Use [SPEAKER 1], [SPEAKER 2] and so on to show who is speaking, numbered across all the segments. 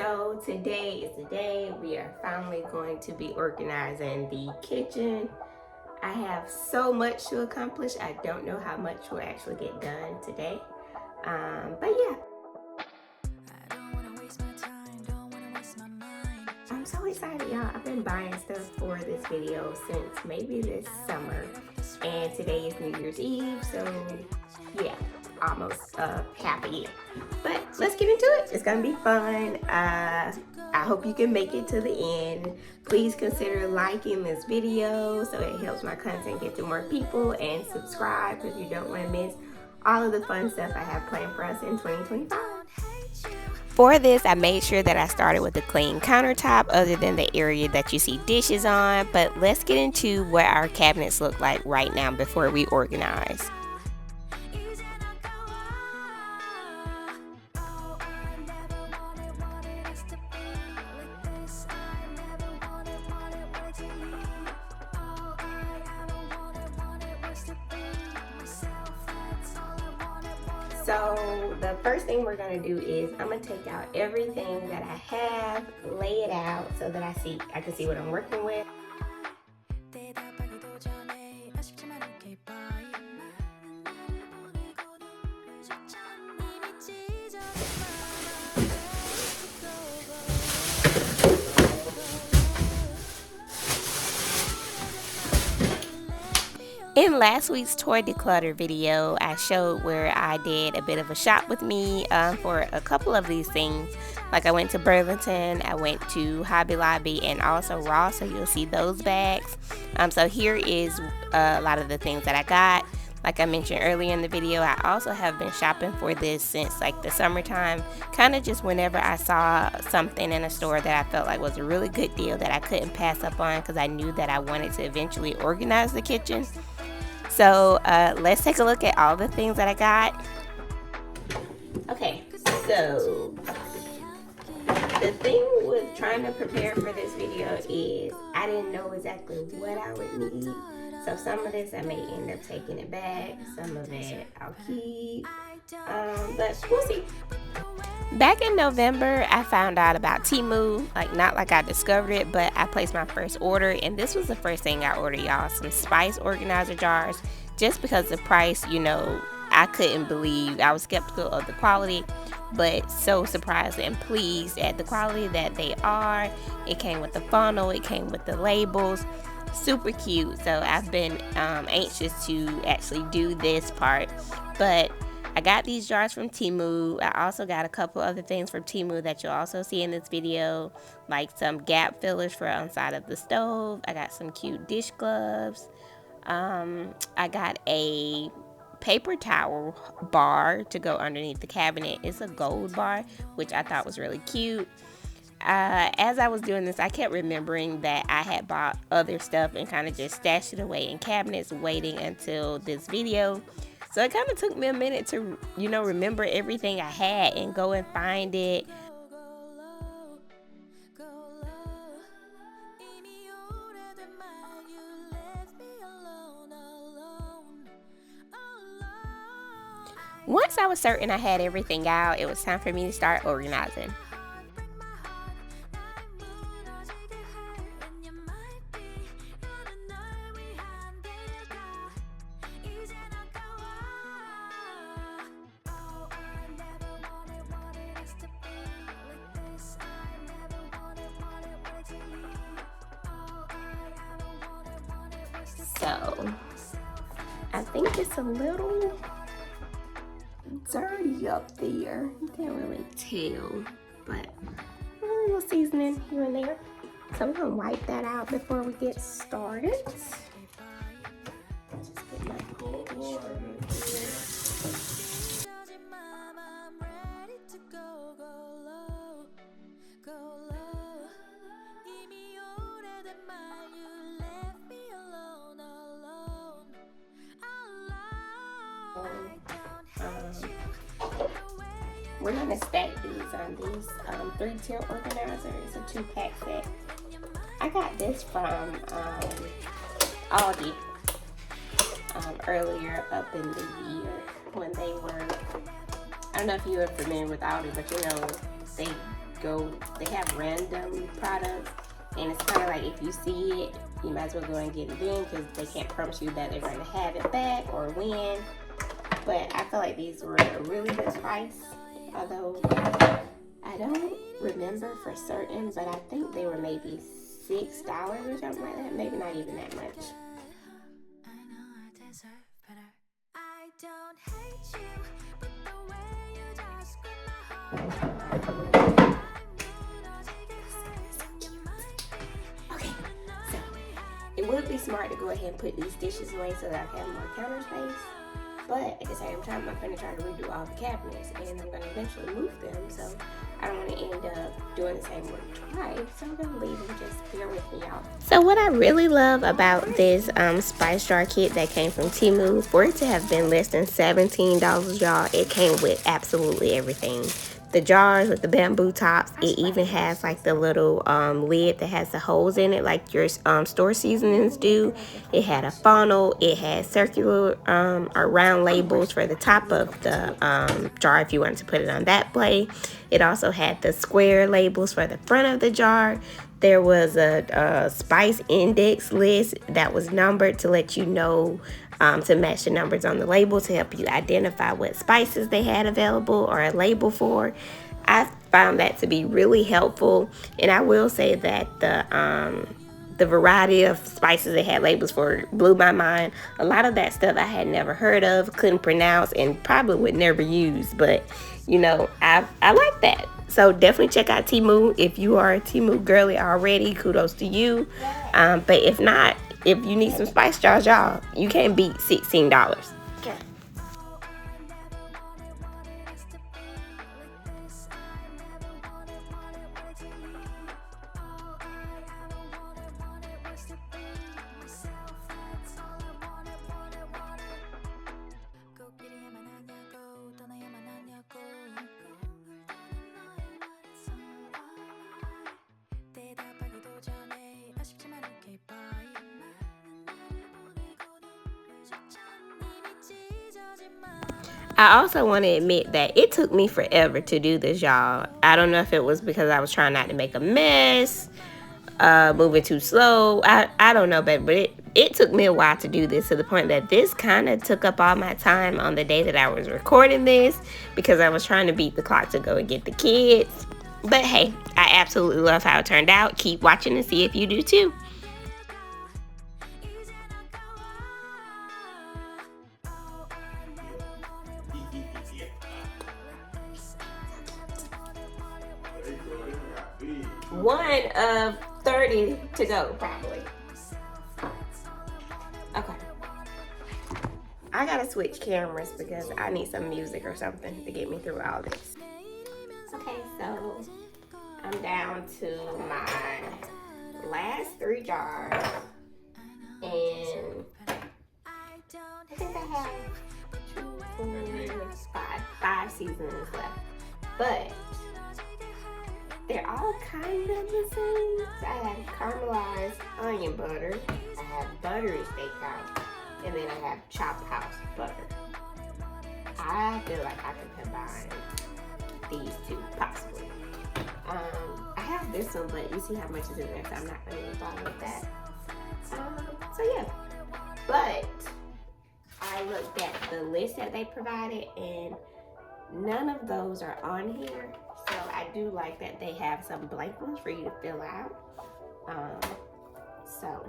[SPEAKER 1] So today is the day we are finally going to be organizing the kitchen. I have so much to accomplish. I don't know how much will actually get done today. But yeah. I'm so excited, y'all. I've been buying stuff for this video since maybe this summer. And today is New Year's Eve, so yeah, almost half a year. But let's get into it. It's gonna be fun. I hope you can make it to the end. Please consider liking this video so it helps my content get to more people, and subscribe because you don't want to miss all of the fun stuff I have planned for us in 2025. For this, I made sure that I started with a clean countertop other than the area that you see dishes on. But let's get into what our cabinets look like right now before we organize. So the first thing we're gonna do is I'm gonna take out everything that I have, lay it out so that I can see what I'm working with. In last week's toy declutter video, I showed where I did a bit of a shop with me for a couple of these things. Like I went to Burlington, I went to Hobby Lobby, and also Ross, so you'll see those bags. So here is a lot of the things that I got. Like I mentioned earlier in the video, I also have been shopping for this since like the summertime. Kind of just whenever I saw something in a store that I felt like was a really good deal that I couldn't pass up on because I knew that I wanted to eventually organize the kitchen. So let's take a look at all the things that I got. Okay, so the thing with trying to prepare for this video is I didn't know exactly what I would need. So some of this I may end up taking it back, some of it I'll keep, but we'll see. Back in November, I found out about Temu, not like I discovered it, but I placed my first order, and this was the first thing I ordered, y'all, some spice organizer jars, just because the price, I couldn't believe. I was skeptical of the quality, but so surprised and pleased at the quality that they are. It came with the funnel, it came with the labels, super cute. So I've been anxious to actually do this part, but I got these jars from Temu. I also got a couple other things from Temu that you'll also see in this video, like some gap fillers for on side of the stove. I got some cute dish gloves. I got a paper towel bar to go underneath the cabinet. It's a gold bar, which I thought was really cute. As I was doing this, I kept remembering that I had bought other stuff and kind of just stashed it away in cabinets, waiting until this video. So it kind of took me a minute to, remember everything I had and go and find it. Once I was certain I had everything out, it was time for me to start organizing. So, I think it's a little dirty up there. You can't really tell, but a little seasoning here and there. So we're gonna wipe that out before we get started. Just get my bowl. We're gonna stack these on these 3-tier organizer. It's a 2-pack set. I got this from Aldi earlier up in the year when they were, I don't know if you are familiar with Aldi, but they they have random products, and it's kind of like if you see it, you might as well go and get it in because they can't promise you that they're going to have it back or when. But I feel like these were a really good price, although I don't remember for certain, but I think they were maybe $6 or something like that, maybe not even that much. Okay, so it would be smart to go ahead and put these dishes away so that I can have more counter space. But at the same time, I'm going to try to redo all the cabinets, and I'm going to eventually move them, so I don't want to end up doing the same work twice. So I'm going to leave them, just bear with me, y'all. So what I really love about this spice jar kit that came from Temu, for it to have been less than $17, y'all, it came with absolutely everything. The jars with the bamboo tops, it even has like the little lid that has the holes in it like your store seasonings do. It had a funnel, it had circular or round labels for the top of the jar if you wanted to put it on that plate. It also had the square labels for the front of the jar. There was a spice index list that was numbered to let you know, to match the numbers on the label to help you identify what spices they had available or a label for. I found that to be really helpful, and I will say that the variety of spices they had labels for blew my mind. A lot of that stuff I had never heard of, couldn't pronounce, and probably would never use, but you know, I like that. So definitely check out Temu. If you are a Temu girly already, kudos to you. But if not, if you need some spice jars, y'all, you can't beat $16. Okay. I also want to admit that it took me forever to do this, y'all. I don't know if it was because I was trying not to make a mess, moving too slow. I don't know, but it took me a while to do this, to the point that this kind of took up all my time on the day that I was recording this because I was trying to beat the clock to go and get the kids. But hey, I absolutely love how it turned out. Keep watching and see if you do too. One of 30 to go, probably. Okay. I gotta switch cameras because I need some music or something to get me through all this. Okay, so I'm down to my last 3 jars. And I think I have 2, 4, 5 seasonings left. But they're all kind of the same. So I have caramelized onion butter, I have buttery steakhouse, and then I have chopped house butter. I feel like I could combine these two, possibly. I have this one, but you see how much is in there, so I'm not going to bother with that. So yeah, but I looked at the list that they provided, and none of those are on here. So I do like that they have some blank ones for you to fill out. So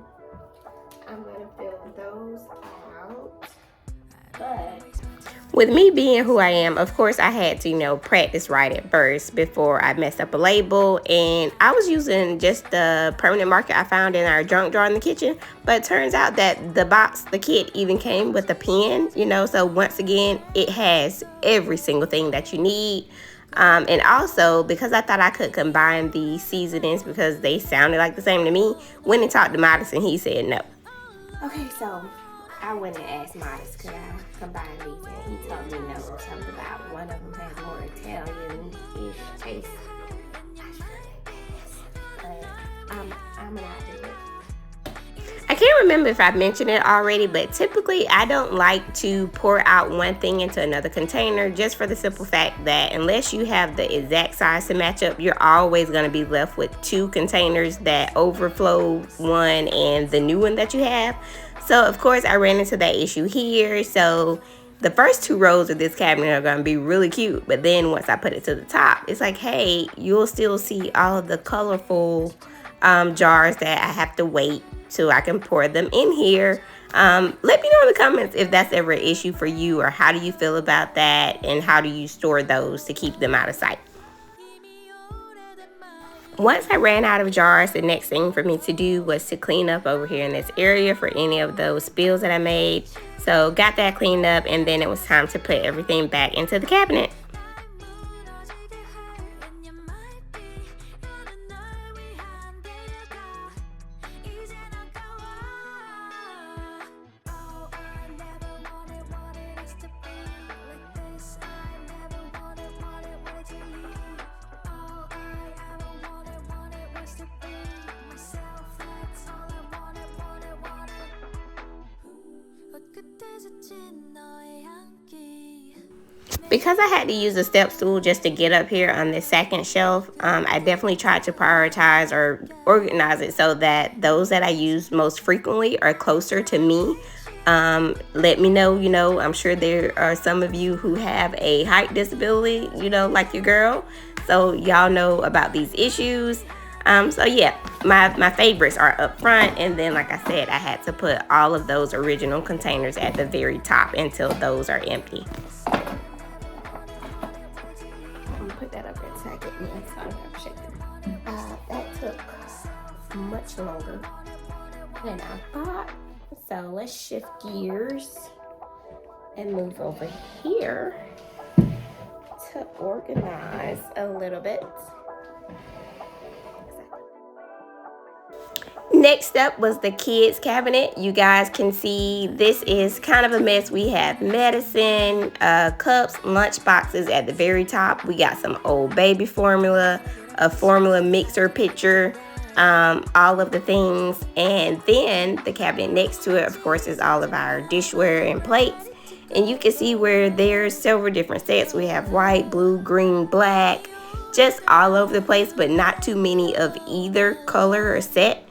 [SPEAKER 1] I'm gonna fill those out. But with me being who I am, of course I had to, you know, practice right at first before I messed up a label. And I was using just the permanent marker I found in our junk drawer in the kitchen. But it turns out that the kit even came with a pen, you know. So once again, it has every single thing that you need. And also, because I thought I could combine the seasonings because they sounded like the same to me, went and talked to Modest and he said no. Okay, so I went and asked Modest, could I combine these? And he told me no, something about one of them has more Italian-ish taste. But I'm gonna do it. I can't remember if I mentioned it already, but typically I don't like to pour out one thing into another container, just for the simple fact that unless you have the exact size to match up, you're always going to be left with two containers that overflow one and the new one that you have. So of course I ran into that issue here. So the first two rows of this cabinet are going to be really cute, but then once I put it to the top, it's like, hey, you'll still see all of the colorful jars that I have to wait so I can pour them in here. Let me know in the comments if that's ever an issue for you, or how do you feel about that, and how do you store those to keep them out of sight. Once I ran out of jars, the next thing for me to do was to clean up over here in this area for any of those spills that I made. So got that cleaned up, and then it was time to put everything back into the cabinet. Because I had to use a step stool just to get up here on this second shelf, I definitely tried to prioritize or organize it so that those that I use most frequently are closer to me. Let me know, I'm sure there are some of you who have a height disability, like your girl. So y'all know about these issues. So yeah, my favorites are up front, and then like I said, I had to put all of those original containers at the very top until those are empty. I'm gonna put that up in a second. That took much longer than I thought. So let's shift gears and move over here to organize a little bit. Next up was the kids cabinet. You guys can see this is kind of a mess. We have medicine, cups, lunch boxes at the very top. We got some old baby formula, a formula mixer pitcher, all of the things. And then the cabinet next to it, of course, is all of our dishware and plates. And you can see where there's several different sets. We have white, blue, green, black, just all over the place, but not too many of either color or set.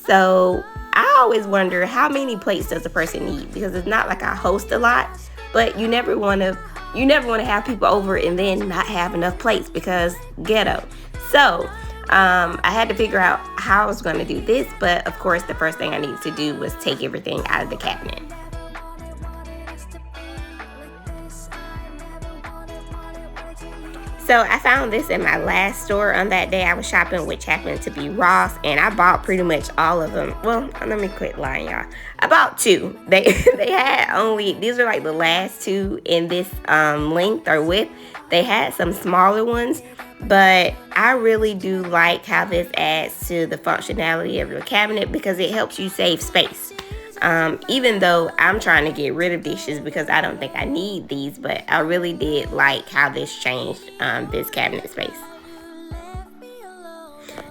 [SPEAKER 1] So I always wonder, how many plates does a person need? Because it's not like I host a lot, but you never want to have people over and then not have enough plates, because ghetto. So I had to figure out how I was going to do this, but of course the first thing I needed to do was take everything out of the cabinet. So I found this in my last store on that day I was shopping, which happened to be Ross, and I bought pretty much all of them. Well, let me quit lying, y'all. I bought two. They had only, these are like the last two in this length or width. They had some smaller ones, but I really do like how this adds to the functionality of your cabinet, because it helps you save space. Even though I'm trying to get rid of dishes because I don't think I need these, but I really did like how this changed this cabinet space.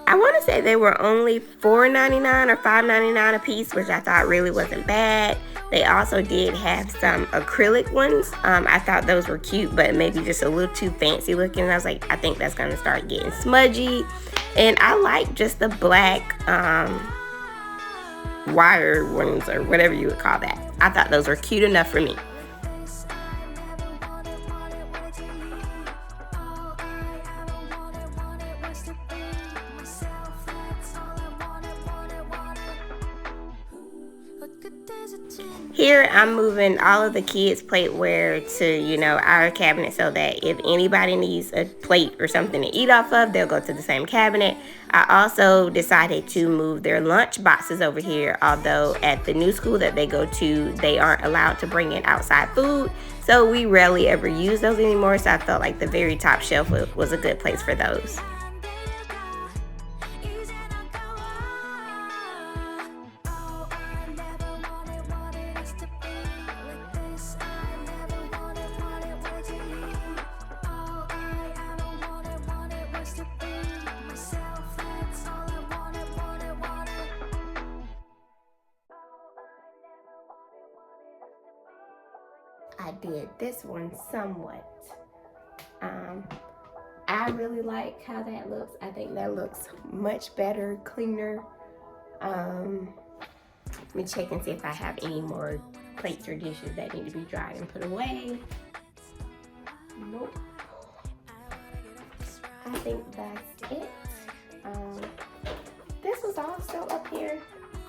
[SPEAKER 1] I want to say they were only $4.99 or $5.99 a piece, which I thought really wasn't bad. They also did have some acrylic ones. I thought those were cute, but maybe just a little too fancy looking. I was like, I think that's going to start getting smudgy. And I like just the black wire ones, or whatever you would call that. I thought those were cute enough for me. Here I'm moving all of the kids' plateware to, our cabinet, so that if anybody needs a plate or something to eat off of, they'll go to the same cabinet. I also decided to move their lunch boxes over here, although at the new school that they go to, they aren't allowed to bring in outside food. So we rarely ever use those anymore. So I felt like the very top shelf was a good place for those. I did this one somewhat. I really like how that looks. I think that looks much better, cleaner. Let me check and see if I have any more plates or dishes that need to be dried and put away. Nope. I think that's it. This was also up here.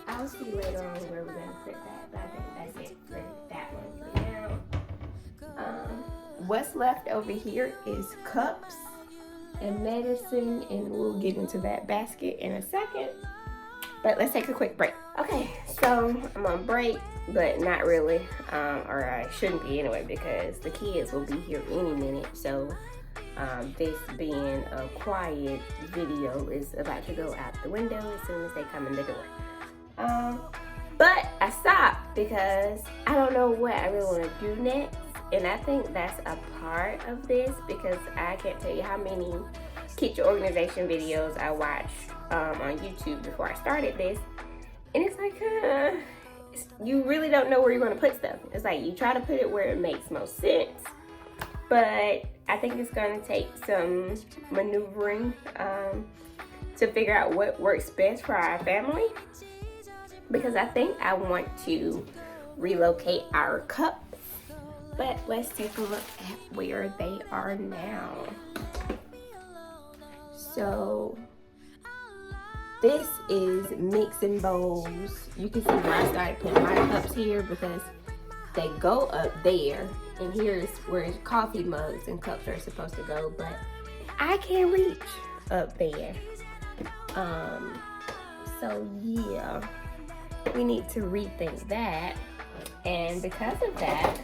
[SPEAKER 1] I'll see later on where we're gonna put that, but I think that's it for that one for now. What's left over here is cups and medicine, and we'll get into that basket in a second. But let's take a quick break. Okay, so I'm on break, but not really, or I shouldn't be anyway, because the kids will be here any minute. So this being a quiet video is about to go out the window as soon as they come in the door. But I stopped because I don't know what I really want to do next. And I think that's a part of this, because I can't tell you how many kitchen organization videos I watched on YouTube before I started this. And it's like, you really don't know where you're going to put stuff. It's like you try to put it where it makes most sense. But I think it's going to take some maneuvering to figure out what works best for our family. Because I think I want to relocate our cups. But let's take a look at where they are now. So this is mixing bowls. You can see where I started putting my cups here, because they go up there, and here's where coffee mugs and cups are supposed to go, but I can't reach up there. So yeah, we need to rethink that. And because of that,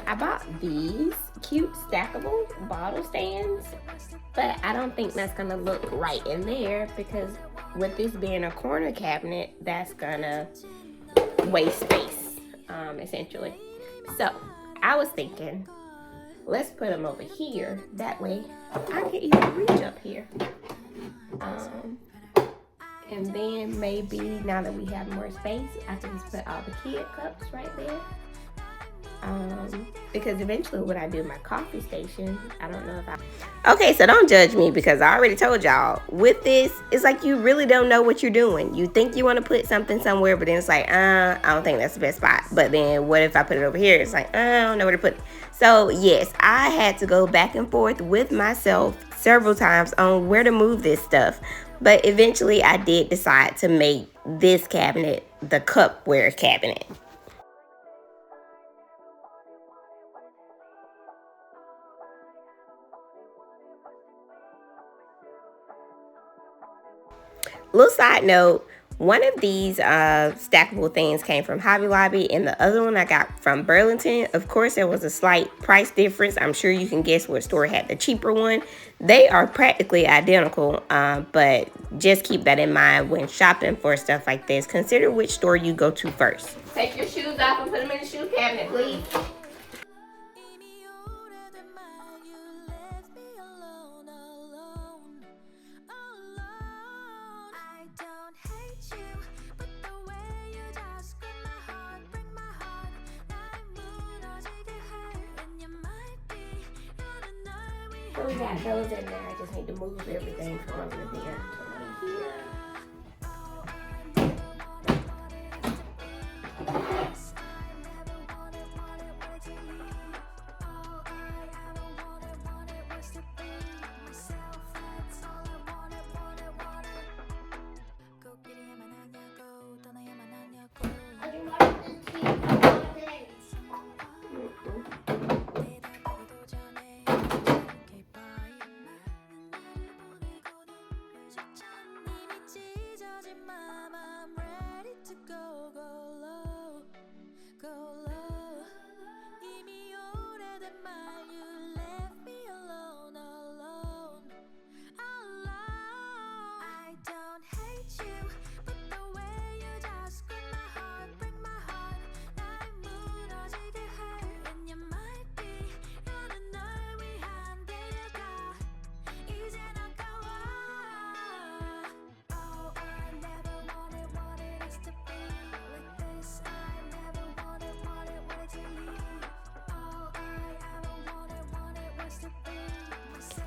[SPEAKER 1] I bought these cute stackable bottle stands, but I don't think that's gonna look right in there, because with this being a corner cabinet, that's gonna waste space, essentially. So I was thinking, let's put them over here. That way I can even reach up here. And then maybe now that we have more space, I can just put all the kid cups right there. Because eventually when I do my coffee station, I don't know if I... Okay, so don't judge me, because I already told y'all, with this, it's like you really don't know what you're doing. You think you want to put something somewhere, but then it's like, I don't think that's the best spot. But then what if I put it over here? It's like, I don't know where to put it. So yes, I had to go back and forth with myself several times on where to move this stuff. But eventually I did decide to make this cabinet the cupware cabinet. Little side note, one of these stackable things came from Hobby Lobby, and the other one I got from Burlington. Of course, there was a slight price difference. I'm sure you can guess what store had the cheaper one. They are practically identical, but just keep that in mind when shopping for stuff like this. Consider which store you go to first. Take your shoes off and put them in the shoe cabinet, please. So we got those in there. I just need to move everything from over there to here.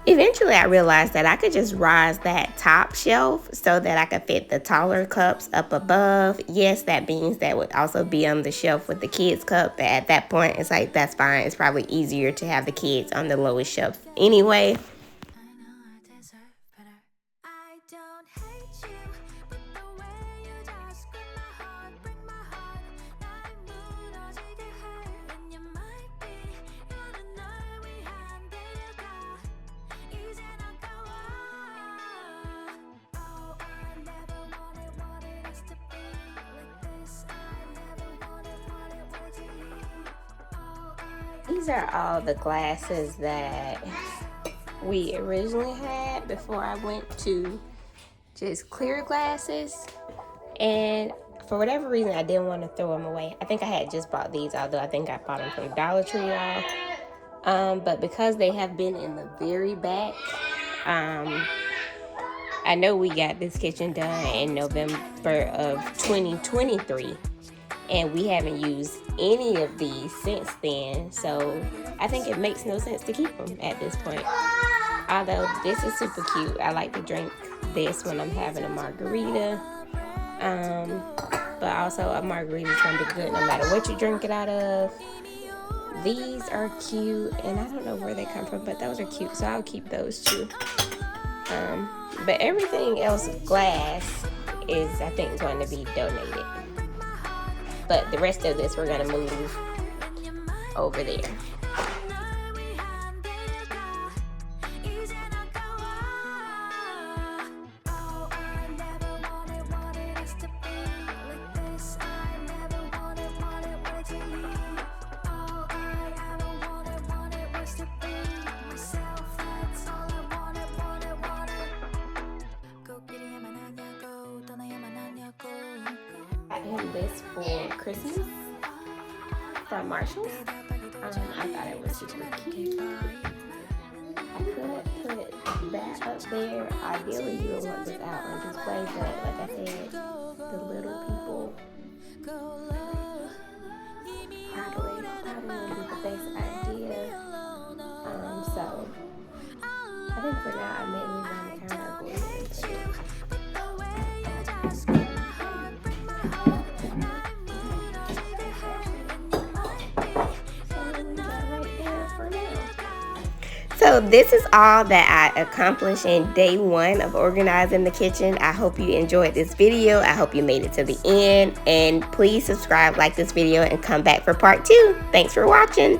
[SPEAKER 1] Eventually, I realized that I could just rise that top shelf so that I could fit the taller cups up above. Yes, that means that would also be on the shelf with the kids' cup. But at that point, it's like, that's fine. It's probably easier to have the kids on the lowest shelf anyway. These are all the glasses that we originally had before I went to just clear glasses. And for whatever reason, I didn't want to throw them away. I think I had just bought these, although I think I bought them from Dollar Tree, y'all. But because they have been in the very back, I know we got this kitchen done in November of 2023. And we haven't used any of these since then. So I think it makes no sense to keep them at this point. Although this is super cute. I like to drink this when I'm having a margarita. But also a margarita is going to be good no matter what you drink it out of. These are cute. And I don't know where they come from, but those are cute. So I'll keep those too. But everything else glass is, I think, going to be donated. But the rest of this we're going to move over there. And this for Christmas from Marshalls. I thought it was super cute. I could put that up there. Ideally, you would want this out on display, but like I said, the little people probably would be the best idea. So I think for now, I may leave on the counter or go ahead and put it. So this is all that I accomplished in day 1 of organizing the kitchen. I hope you enjoyed this video. I hope you made it to the end. And please subscribe, like this video, and come back for part 2. Thanks for watching.